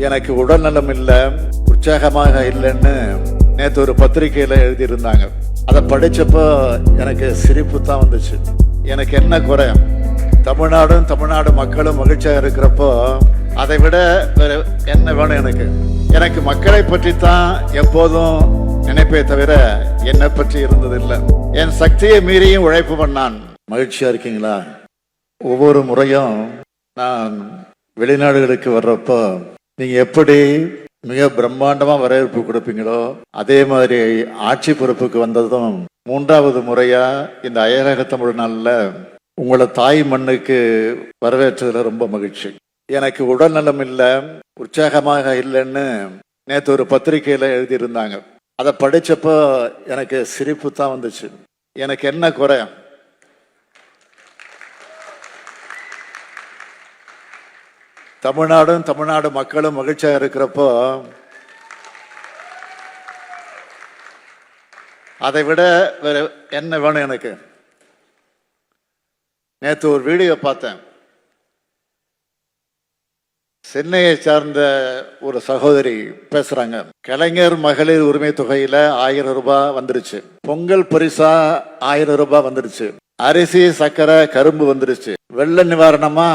எனக்கு உடல் நலம் இல்லை, உற்சாகமாக இல்லைன்னு நேற்று ஒரு பத்திரிகையில எழுதியிருந்தாங்க. அதை படிச்சப்போ எனக்கு சிரிப்பு தான் வந்துச்சு. எனக்கு என்ன குறை? தமிழ்நாடு மக்களும் மகிழ்ச்சியாக இருக்கிறப்போ அதை விட வேற என்ன வேணும்? எனக்கு மக்களை பற்றி தான் எப்போதும் நினைப்பே தவிர என்னை பற்றி இருந்ததில்லை. என் சக்தியை மீறியும் உழைப்பு பண்ணான். மகிழ்ச்சியா இருக்கீங்களா? ஒவ்வொரு முறையும் நான் வெளிநாடுகளுக்கு வர்றப்போ நீங்க எப்படி மிக பிரம்மாண்டமா வரவேற்பு கொடுப்பீங்களோ அதே மாதிரி ஆட்சி பொறுப்புக்கு வந்ததும் 3வது முறையா இந்த அயலக தமிழ் நாள்ல உங்களை தாய் மண்ணுக்கு வரவேற்றதுல ரொம்ப மகிழ்ச்சி. எனக்கு உடல் நலம் இல்லை, உற்சாகமாக இல்லைன்னு நேற்று ஒரு பத்திரிகையில எழுதியிருந்தாங்க. அதை படிச்சப்போ எனக்கு சிரிப்பு தான் வந்துச்சு. எனக்கு என்ன குறை? தமிழ்நாடு மக்களும் மகிழ்ச்சியாக இருக்கிறப்போ அதை விட வேற என்ன வேணும்? நேற்று ஒரு வீடியோ பார்த்தேன். சென்னையை சார்ந்த ஒரு சகோதரி பேசுறாங்க. கலைஞர் மகளிர் உரிமை தொகையில 1000 ரூபாய் வந்துருச்சு, பொங்கல் பரிசா 1000 ரூபாய் வந்துருச்சு, அரிசி சர்க்கரை கரும்பு வந்துருச்சு, வெள்ள நிவாரணமா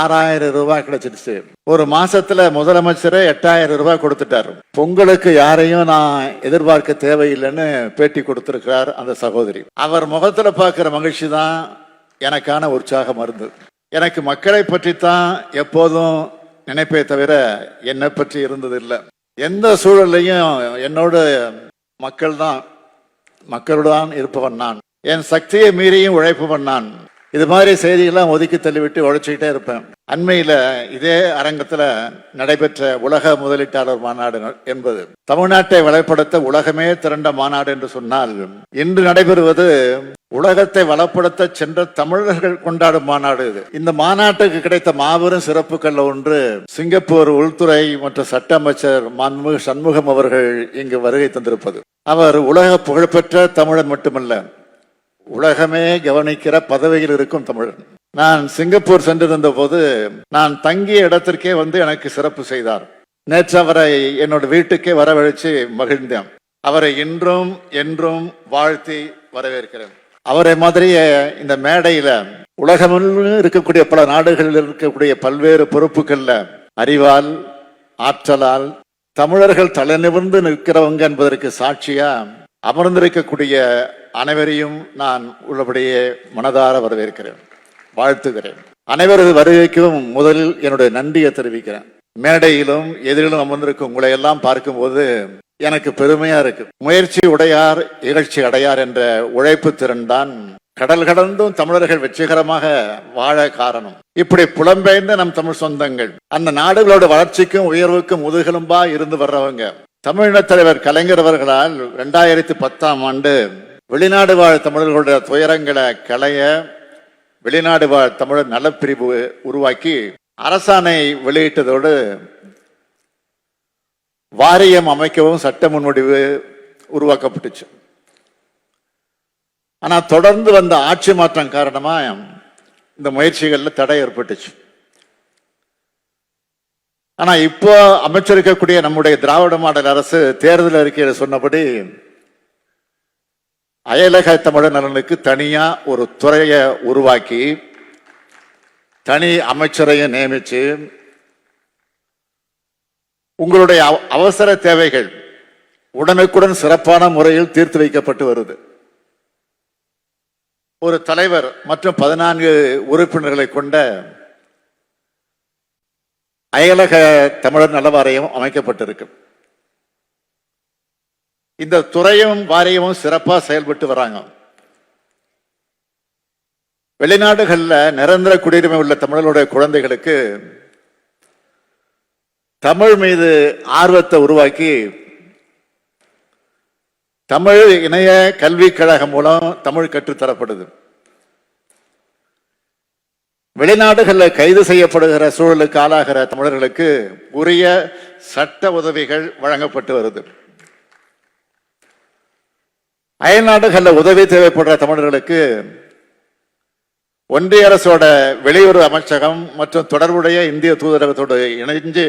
6000 ரூபாய் கிடைச்சிருச்சு. ஒரு மாசத்துல முதலமைச்சர் 8000 ரூபாய் கொடுத்துட்டாரு. பொங்கலுக்கு யாரையும் நான் எதிர்பார்க்க தேவையில்லைன்னு பேட்டி கொடுத்திருக்கிறார் அந்த சகோதரி. அவர் முகத்துல பார்க்கிற மகிழ்ச்சி தான் எனக்கான உற்சாகம் இருந்தது. எனக்கு மக்களை பற்றி தான் எப்போதும் நினைப்பே தவிர என்னை பற்றி இருந்ததில்லை. எந்த சூழலையும் என்னோட மக்களுடன் இருப்பவன் நான். என் சக்தியை மீறியும் உழைப்பு பண்ணான். இது மாதிரி செய்திகள்லாம் ஒதுக்கி தள்ளிவிட்டு உழைச்சிக்கிட்டே இருப்பேன். அண்மையில இதே அரங்கத்துல நடைபெற்ற உலக முதலீட்டாளர் மாநாடு என்பது தமிழ்நாட்டை வளப்படுத்த உலகமே திரண்ட மாநாடு என்று சொன்னால், இன்று நடைபெறுவது உலகத்தை வளப்படுத்த சென்ற தமிழர்கள் கொண்டாடும் மாநாடு இது. இந்த மாநாட்டுக்கு கிடைத்த மாபெரும் சிறப்புகள் ஒன்று, சிங்கப்பூர் உள்துறை மற்றும் சட்ட அமைச்சர் மாண்புமிகு சண்முகம் அவர்கள் இங்கு வருகை தந்திருப்பது. அவர் உலக புகழ்பெற்ற தமிழன் மட்டுமல்ல, உலகமே கவனிக்கிற பதவியில் இருக்கும் தமிழன். நான் சிங்கப்பூர் சென்றிருந்த போது நான் தங்கிய இடத்திற்கே வந்து எனக்கு சிறப்பு செய்தார். நேற்று அவரை என்னோட வீட்டுக்கே வரவழைச்சு மகிழ்ந்தேன். அவரை இன்றும் என்றும் வாழ்த்தி வரவேற்கிறேன். அவரை மாதிரியே இந்த மேடையில உலகமெல்லாம் இருக்கக்கூடிய பல நாடுகளில் இருக்கக்கூடிய பல்வேறு பொறுப்புகள்ல அறிவால் ஆற்றலால் தமிழர்கள் தலை நிமிர்ந்து நிற்கிறவங்க என்பதற்கு சாட்சியா அமர்ந்திருக்கக்கூடிய அனைவரையும் நான் உள்ளபடியே மனதார வரவேற்கிறேன், வாழ்த்துகிறேன். அனைவரது வருகைக்கும் முதலில் என்னுடைய நன்றியை தெரிவிக்கிறேன். மேடையிலும் எதிரிலும் அமர்ந்திருக்கும் உங்களை எல்லாம் பார்க்கும்போது எனக்கு பெருமையா இருக்கு. முயற்சி உடையார் இகழ்ச்சி அடையார் என்ற உழைப்பு திறன் தான் கடல் கடந்தும் தமிழர்கள் வெற்றிகரமாக வாழ காரணம். இப்படி புலம்பெயர்ந்த நம் தமிழ் சொந்தங்கள் அந்த நாடுகளோட வளர்ச்சிக்கும் உயர்வுக்கும் முதுகெலும்பா இருந்து வர்றவங்க. தமிழின தலைவர் கலைஞர் அவர்களால் 2010ஆம் ஆண்டு வெளிநாடு வாழ் தமிழர்களுடைய துயரங்களை களைய வெளிநாடு வாழ் தமிழர் நலப்பிரிவு உருவாக்கி அரசாணை வெளியிட்டதோடு வாரியம் அமைக்கவும் சட்ட முன்வடிவு உருவாக்கப்பட்டுச்சு. ஆனா தொடர்ந்து வந்த ஆட்சி மாற்றம் காரணமா இந்த முயற்சிகள்ல தடை ஏற்பட்டுச்சு. ஆனா இப்போ அமைச்சிருக்கக்கூடிய நம்முடைய திராவிட மாடல் அரசு தேர்தல் அறிக்கையில சொன்னபடி அயலக தமிழர் நலனுக்கு தனியா ஒரு துறையை உருவாக்கி தனி அமைச்சரையும் நியமிச்சு உங்களுடைய அவசர தேவைகள் உடனுக்குடன் சிறப்பான முறையில் தீர்த்து வைக்கப்பட்டு வருது. ஒரு தலைவர் மற்றும் 14 உறுப்பினர்களை கொண்ட அயலக தமிழர் நல வாரியம் அமைக்கப்பட்டிருக்கு. இந்த துறையும் வாரியமும் சிறப்பா செயல்பட்டு வராங்க. வெளிநாடுகள்ல நிரந்தர குடியுரிமை உள்ள தமிழர்களுடைய குழந்தைகளுக்கு தமிழ் மீது ஆர்வத்தை உருவாக்கி தமிழ் இணைய கல்விக் கழகம் மூலம் தமிழ் கற்றுத்தரப்படுது. வெளிநாடுகளில் கைது செய்யப்படுகிற சூழலுக்கு ஆளாகிற தமிழர்களுக்கு உரிய சட்ட உதவிகள் வழங்கப்பட்டு வருது. அயல்நாடுகளில் உதவி தேவைப்படுற தமிழர்களுக்கு ஒன்றிய அரசோட வெளியுறவு அமைச்சகம் மற்றும் தொடர்புடைய இந்திய தூதரகத்தோடு இணைஞ்சு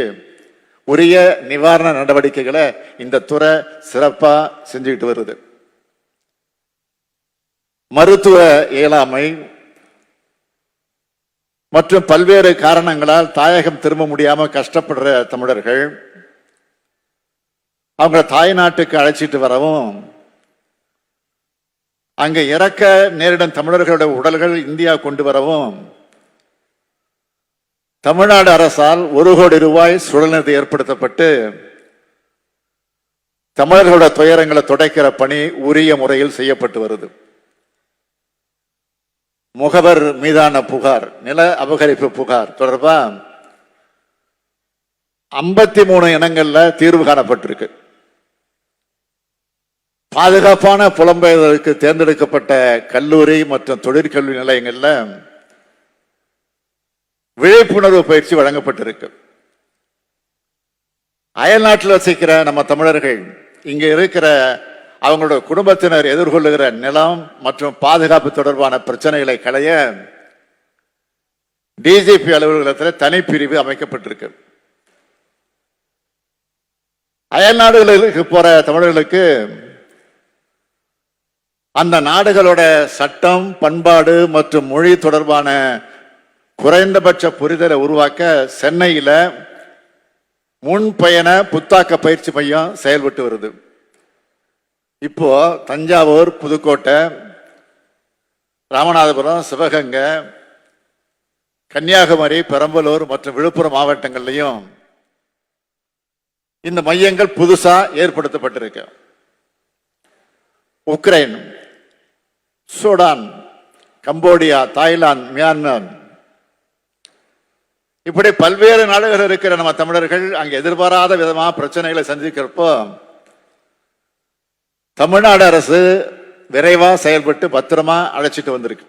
உரிய நிவாரண நடவடிக்கைகளை இந்த துறை சிறப்பா செஞ்சுக்கிட்டு வருது. மருத்துவ இயலாமை மற்றும் பல்வேறு காரணங்களால் தாயகம் திரும்ப முடியாம கஷ்டப்படுற தமிழர்கள் அவங்க தாய் நாட்டுக்கு அழைச்சிட்டு வரவும், அங்க இறக்க நேரிடும் தமிழர்களுடைய உடல்கள் இந்தியா கொண்டு வரவும் தமிழ்நாடு அரசால் 1 கோடி ரூபாய் சுழல்நிதி ஏற்படுத்தப்பட்டு தமிழர்களுடைய துயரங்களை துடைக்கிற பணி உரிய முறையில் செய்யப்பட்டு வருது. முகவர் மீதான புகார், நில அபகரிப்பு புகார் தொடர்பா 53 இனங்கள்ல தீர்வு காணப்பட்டிருக்கு. பாதுகாப்பான புலம்பெயர்தலுக்கு தேர்ந்தெடுக்கப்பட்ட கல்லூரி மற்றும் தொழிற்கல்வி நிலையங்கள்ல விழிப்புணர்வு பயிற்சி வழங்கப்பட்டிருக்கு. அயல் நாட்டில் வசிக்கிற நம்ம தமிழர்கள் இங்க இருக்கிற அவங்களோட குடும்பத்தினர் எதிர்கொள்ளுகிற நிலம் மற்றும் பாதுகாப்பு தொடர்பான பிரச்சனைகளை களைய டிஜிபி அலுவலகத்தில் தனிப்பிரிவு அமைக்கப்பட்டிருக்கு. அயல் நாடுகளுக்கு போற தமிழர்களுக்கு அந்த நாடுகளோட சட்டம், பண்பாடு மற்றும் மொழி தொடர்பான குறைந்தபட்ச புரிதலை உருவாக்க சென்னையில முன்பயண புத்தாக்க பயிற்சி மையம் செயல்பட்டு வருது. இப்போ தஞ்சாவூர், புதுக்கோட்டை, ராமநாதபுரம், சிவகங்கை, கன்னியாகுமரி, பெரம்பலூர் மற்றும் விழுப்புரம் மாவட்டங்கள்லையும் இந்த மையங்கள் புதுசா ஏற்படுத்தப்பட்டிருக்கு. Ukraine, Sudan, Cambodia, Thailand, Myanmar இப்படி பல்வேறு நாடுகள் இருக்கிற நம்ம தமிழர்கள் அங்க எதிர்பாராத விதமாக பிரச்சனைகளை சந்திக்கிறப்போ தமிழ்நாடு அரசு விரைவா செயல்பட்டு பத்திரமா அழைச்சிட்டு வந்திருக்கு.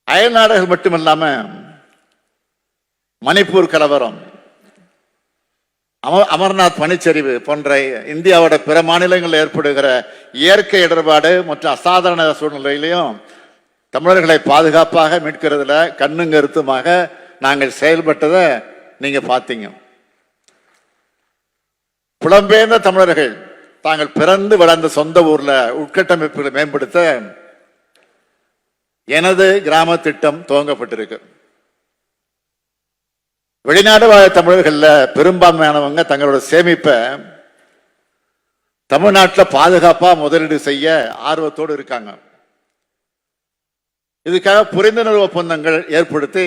அயல் நாடுகள் மட்டுமில்லாம மணிப்பூர் கலவரம், அமர்நாத் பனிச்சரிவு போன்ற இந்தியாவோட பிற மாநிலங்களில் ஏற்படுகிற இயற்கை இடர்பாடு மற்றும் அசாதாரண சூழ்நிலையிலையும் தமிழர்களை பாதுகாப்பாக மீட்கிறதுல கண்ணும் கருத்துமாக நாங்கள் செயல்பட்டதை நீங்க பார்த்தீங்க. புலம்பெயர்ந்த தமிழர்கள் தாங்கள் பிறந்து வளர்ந்த சொந்த ஊர்ல உட்கட்டமைப்புகளை மேம்படுத்த எனது கிராம திட்டம் துவங்கப்பட்டிருக்கு. வெளிநாடு வாழ் தமிழர்கள்ல பெரும்பான்மையானவங்க தங்களோட சேமிப்பை தமிழ்நாட்டில் பாதுகாப்பா முதலீடு செய்ய ஆர்வத்தோடு இருக்காங்க. இதுக்காக புரிந்துணர்வு ஒப்பந்தங்கள் ஏற்படுத்தி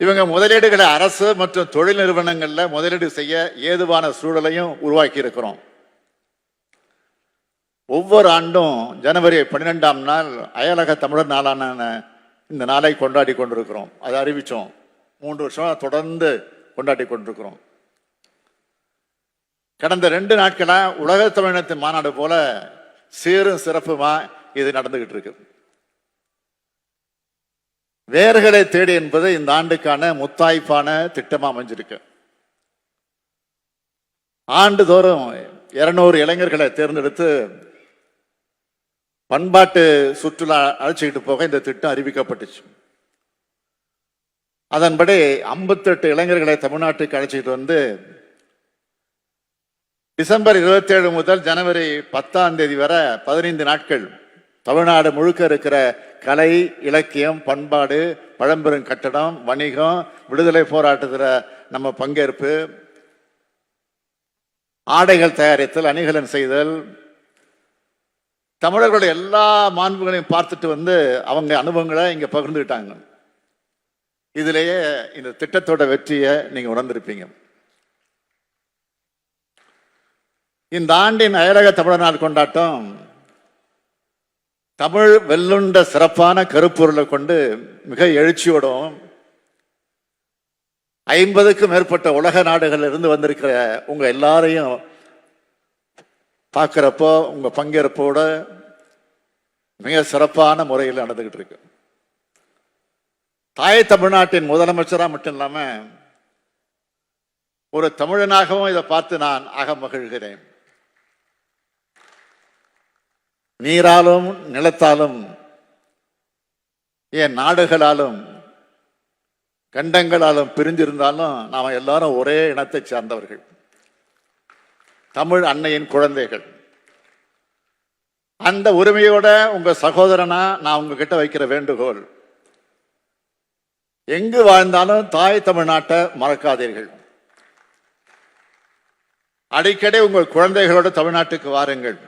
இவங்க முதலீடுகளை அரசு மற்றும் தொழில் நிறுவனங்கள்ல முதலீடு செய்ய ஏதுவான சூழலையும் உருவாக்கி இருக்கிறோம். ஒவ்வொரு ஆண்டும் ஜனவரி 12ஆம் நாள் அயலக தமிழர் நாளான இந்த நாளை கொண்டாடி கொண்டிருக்கிறோம். அதை அறிவிச்சோம். 3 வருஷம் தொடர்ந்து கொண்டாடி கொண்டிருக்கிறோம். கடந்த 2 நாட்களா உலக தமிழினத்தின் மாநாடு போல சீரும் சிறப்புமா இது நடந்துகிட்டு இருக்கு. வேர்களை தேடி என்பது இந்த ஆண்டுக்கான முத்தாய்ப்பான திட்டமா அமைஞ்சிருக்கு. ஆண்டுதோறும் 200 இளைஞர்களை தேர்ந்தெடுத்து பண்பாட்டு சுற்றுலா அழைச்சிக்கிட்டு போக இந்த திட்டம் அறிவிக்கப்பட்டுச்சு. அதன்படி 58 இளைஞர்களை தமிழ்நாட்டுக்கு அழைச்சிட்டு வந்து டிசம்பர் 27 முதல் ஜனவரி 10ஆம் தேதி வரை 15 நாட்கள் தமிழ்நாடு முழுக்க இருக்கிற கலை, இலக்கியம், பண்பாடு, பழம்பெரும் கட்டடம், வணிகம், விடுதலை போராட்டத்தில் நம்ம பங்கேற்பு, ஆடைகள் தயாரித்தல், அணிகலன் செய்தல், தமிழர்களுடைய எல்லா மாண்புகளையும் பார்த்துட்டு வந்து அவங்க அனுபவங்களை இங்க பகிர்ந்துக்கிட்டாங்க. இதிலேயே இந்த திட்டத்தோட வெற்றியை நீங்க உணர்ந்திருப்பீங்க. இந்த ஆண்டின் அயலக தமிழர் நாள் கொண்டாட்டம் தமிழ் வெல்லுண்ட சிறப்பான கருப்பொருளை கொண்டு மிக எழுச்சியோடும் 50க்கும் மேற்பட்ட உலக நாடுகள் இருந்து வந்திருக்கிற உங்க எல்லாரையும் பார்க்கிறப்போ உங்க பங்கேற்போட மிக சிறப்பான முறையில் நடந்துகிட்டு இருக்கு. தாய் தமிழ்நாட்டின் முதலமைச்சரா மட்டும் இல்லாம ஒரு தமிழனாகவும் இதை பார்த்து நான் ஆக மகிழ்கிறேன். நீராலும் நிலத்தாலும் ஏன் நாடுகளாலும் கண்டங்களாலும் பிரிஞ்சிருந்தாலும் நாம எல்லாரும் ஒரே இனத்தை சார்ந்தவர்கள், தமிழ் அன்னையின் குழந்தைகள். அந்த உரிமையோட உங்க சகோதரனா நான் உங்ககிட்ட வைக்கிற வேண்டுகோள், எங்கு வாழ்ந்தாலும் தாய் தமிழ்நாட்டை மறக்காதீர்கள். அடிக்கடி உங்கள் குழந்தைகளோட தமிழ்நாட்டுக்கு வாருங்கள்.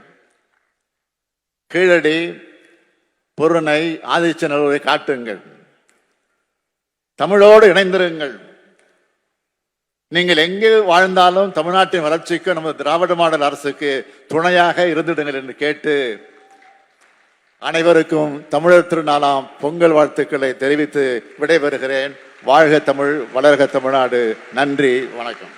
கீழடி, பொருணை, ஆதிச்சநல்லூரை காட்டுங்கள். தமிழோடு இணைந்திருங்கள். நீங்கள் எங்கு வாழ்ந்தாலும் தமிழ்நாட்டின் வளர்ச்சிக்கு நமது திராவிட மாடல் அரசுக்கு துணையாக இருந்திடுங்கள் என்று கேட்டு அனைவருக்கும் தமிழர் திருநாளாம் பொங்கல் வாழ்த்துக்களை தெரிவித்து விடைபெறுகிறேன். வாழ்க தமிழ், வளர்க தமிழ்நாடு. நன்றி, வணக்கம்.